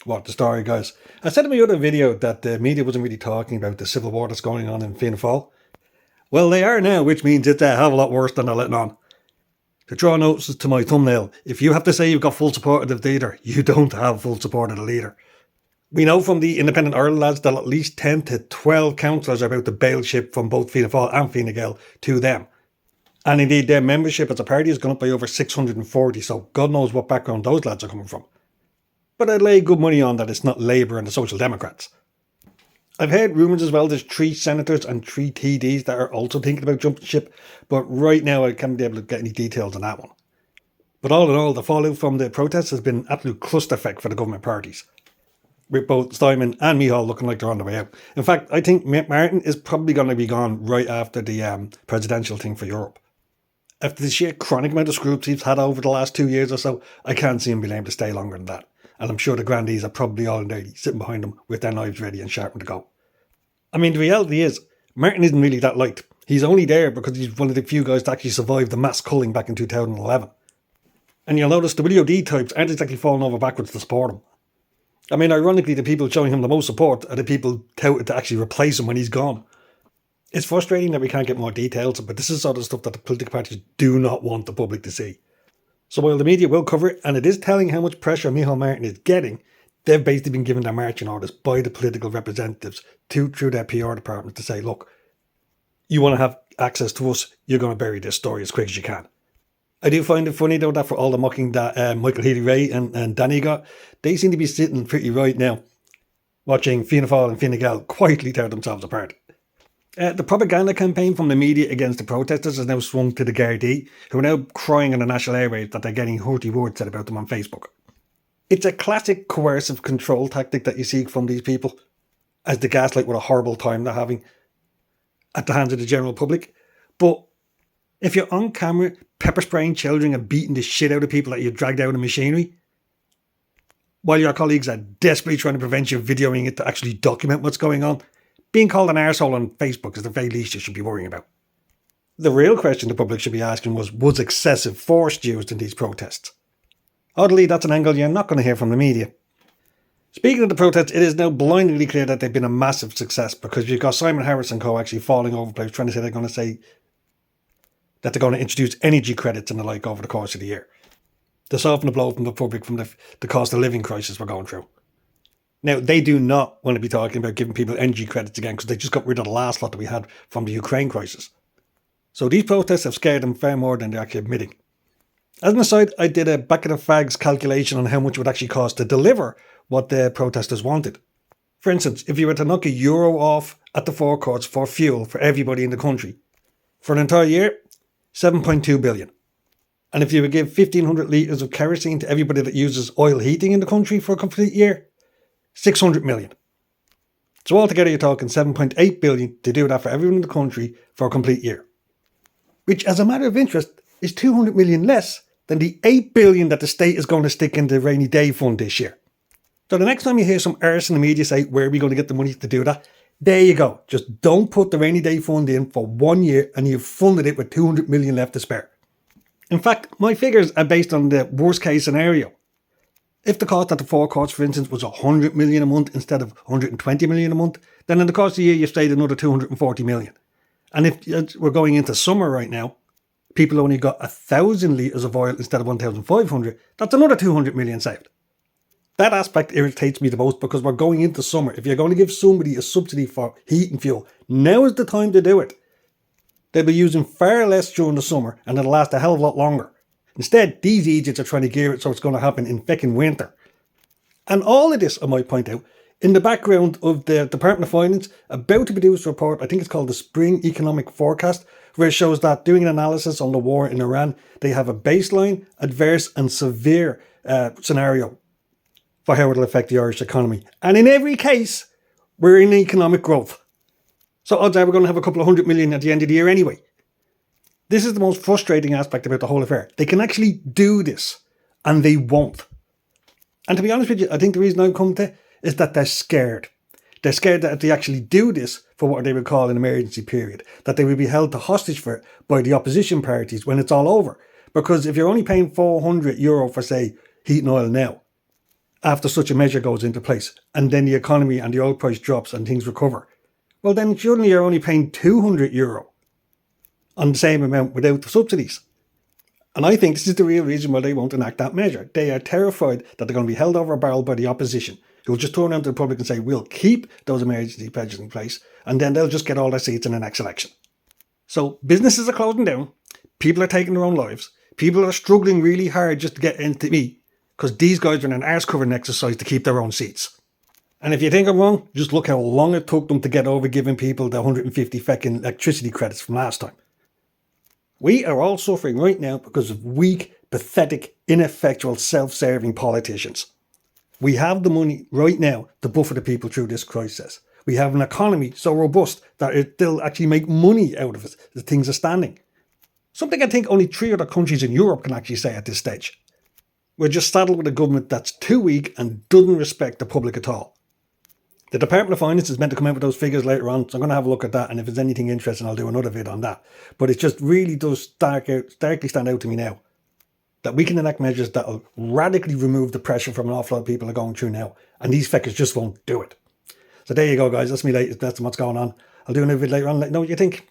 What the story, guys? I said in my other video that the media wasn't really talking about the civil war that's going on in Fianna Fáil. Well, they are now, which means it's a hell of a lot worse than they're letting on. To draw notices to my thumbnail, if you have to say you've got full support of the leader, you don't have full support of the leader. We know from the Independent Ireland lads that at least 10 to 12 councillors are about to bail ship from both Fianna Fáil and Fine Gael to them. And indeed, their membership as a party has gone up by over 640, so God knows what background those lads are coming from. But I'd lay good money on that it's not Labour and the Social Democrats. I've heard rumours as well there's 3 senators and 3 TDs that are also thinking about jumping ship, but right now I can't be able to get any details on that one. But all in all, the fallout from the protests has been an absolute clusterfuck for the government parties, with both Simon and Micheál looking like they're on the way out. In fact, I think Martin is probably going to be gone right after the presidential thing for Europe. After the sheer chronic amount of screws he's had over the last 2 years or so, I can't see him being able to stay longer than that. And I'm sure the grandees are probably all there sitting behind him with their knives ready and sharpened to go. I mean, the reality is, Martin isn't really that liked. He's only there because he's one of the few guys to actually survive the mass culling back in 2011. And you'll notice the WD types aren't exactly falling over backwards to support him. I mean, ironically, the people showing him the most support are the people touted to actually replace him when he's gone. It's frustrating that we can't get more details, but this is sort of stuff that the political parties do not want the public to see. So while the media will cover it, and it is telling how much pressure Micheál Martin is getting, they've basically been given their marching orders by the political representatives through their PR department to say, look, you want to have access to us, you're going to bury this story as quick as you can. I do find it funny though that for all the mucking that Michael Healy-Rae and Danny got, they seem to be sitting pretty right now, watching Fianna Fáil and Fine Gael quietly tear themselves apart. The propaganda campaign from the media against the protesters has now swung to the Gardai, who are now crying on the national airwaves that they're getting hurty words said about them on Facebook. It's a classic coercive control tactic that you see from these people, as they gaslight what a horrible time they're having at the hands of the general public. But if you're on camera pepper spraying children and beating the shit out of people that you've dragged out of machinery, while your colleagues are desperately trying to prevent you videoing it to actually document what's going on, being called an arsehole on Facebook is the very least you should be worrying about. The real question the public should be asking was excessive force used in these protests? Oddly, that's an angle you're not going to hear from the media. Speaking of the protests, it is now blindingly clear that they've been a massive success, because you've got Simon Harris and co actually falling over place trying to say that they're going to introduce energy credits and the like over the course of the year to soften the blow from the public from the cost of living crisis we're going through. Now, they do not want to be talking about giving people energy credits again because they just got rid of the last lot that we had from the Ukraine crisis. So these protests have scared them far more than they're actually admitting. As an aside, I did a back of the fags calculation on how much it would actually cost to deliver what the protesters wanted. For instance, if you were to knock €1 off at the forecourts for fuel for everybody in the country, for an entire year, 7.2 billion. And if you would give 1,500 litres of kerosene to everybody that uses oil heating in the country for a complete year, 600 million. So altogether you're talking 7.8 billion to do that for everyone in the country for a complete year. Which, as a matter of interest, is 200 million less than the 8 billion that the state is going to stick in the rainy day fund this year. So the next time you hear some arse in the media say, where are we going to get the money to do that? There you go. Just don't put the rainy day fund in for 1 year and you've funded it with 200 million left to spare. In fact, my figures are based on the worst case scenario. If the cost at the forecourts, for instance, was 100 million a month instead of 120 million a month, then in the course of the year you've saved another 240 million. And if we're going into summer right now, people only got 1,000 litres of oil instead of 1,500, that's another 200 million saved. That aspect irritates me the most because we're going into summer. If you're going to give somebody a subsidy for heat and fuel, now is the time to do it. They'll be using far less during the summer and it'll last a hell of a lot longer. Instead, these idiots are trying to gear it so it's going to happen in fucking winter. And all of this, I might point out, in the background of the Department of Finance about to produce a report, I think it's called the Spring Economic Forecast, where it shows that doing an analysis on the war in Iran, they have a baseline, adverse and severe scenario for how it'll affect the Irish economy. And in every case, we're in economic growth. So odds are we're going to have a couple of 100 million at the end of the year anyway. This is the most frustrating aspect about the whole affair. They can actually do this, and they won't. And to be honest with you, I think the reason I've come to is that they're scared. They're scared that if they actually do this for what they would call an emergency period, that they will be held to hostage for it by the opposition parties when it's all over. Because if you're only paying €400 for, say, heat and oil now, after such a measure goes into place, and then the economy and the oil price drops and things recover, well then suddenly you're only paying €200 on the same amount without the subsidies. And I think this is the real reason why they won't enact that measure. They are terrified that they're going to be held over a barrel by the opposition, who'll just turn around to the public and say, we'll keep those emergency pledges in place, and then they'll just get all their seats in the next election. So businesses are closing down, people are taking their own lives, people are struggling really hard just to get into me, because these guys are in an arse-covering exercise to keep their own seats. And if you think I'm wrong, just look how long it took them to get over giving people the 150 feckin' electricity credits from last time. We are all suffering right now because of weak, pathetic, ineffectual, self-serving politicians. We have the money right now to buffer the people through this crisis. We have an economy so robust that it will actually make money out of it. The things are standing. Something I think only 3 other countries in Europe can actually say at this stage. We're just saddled with a government that's too weak and doesn't respect the public at all. The Department of Finance is meant to come out with those figures later on, so I'm going to have a look at that, and if there's anything interesting, I'll do another vid on that. But it just really does starkly stand out to me now that we can enact measures that will radically remove the pressure from an awful lot of people are going through now, and these feckers just won't do it. So there you go, guys. That's me. That's what's going on. I'll do another vid later on. Let me know what you think.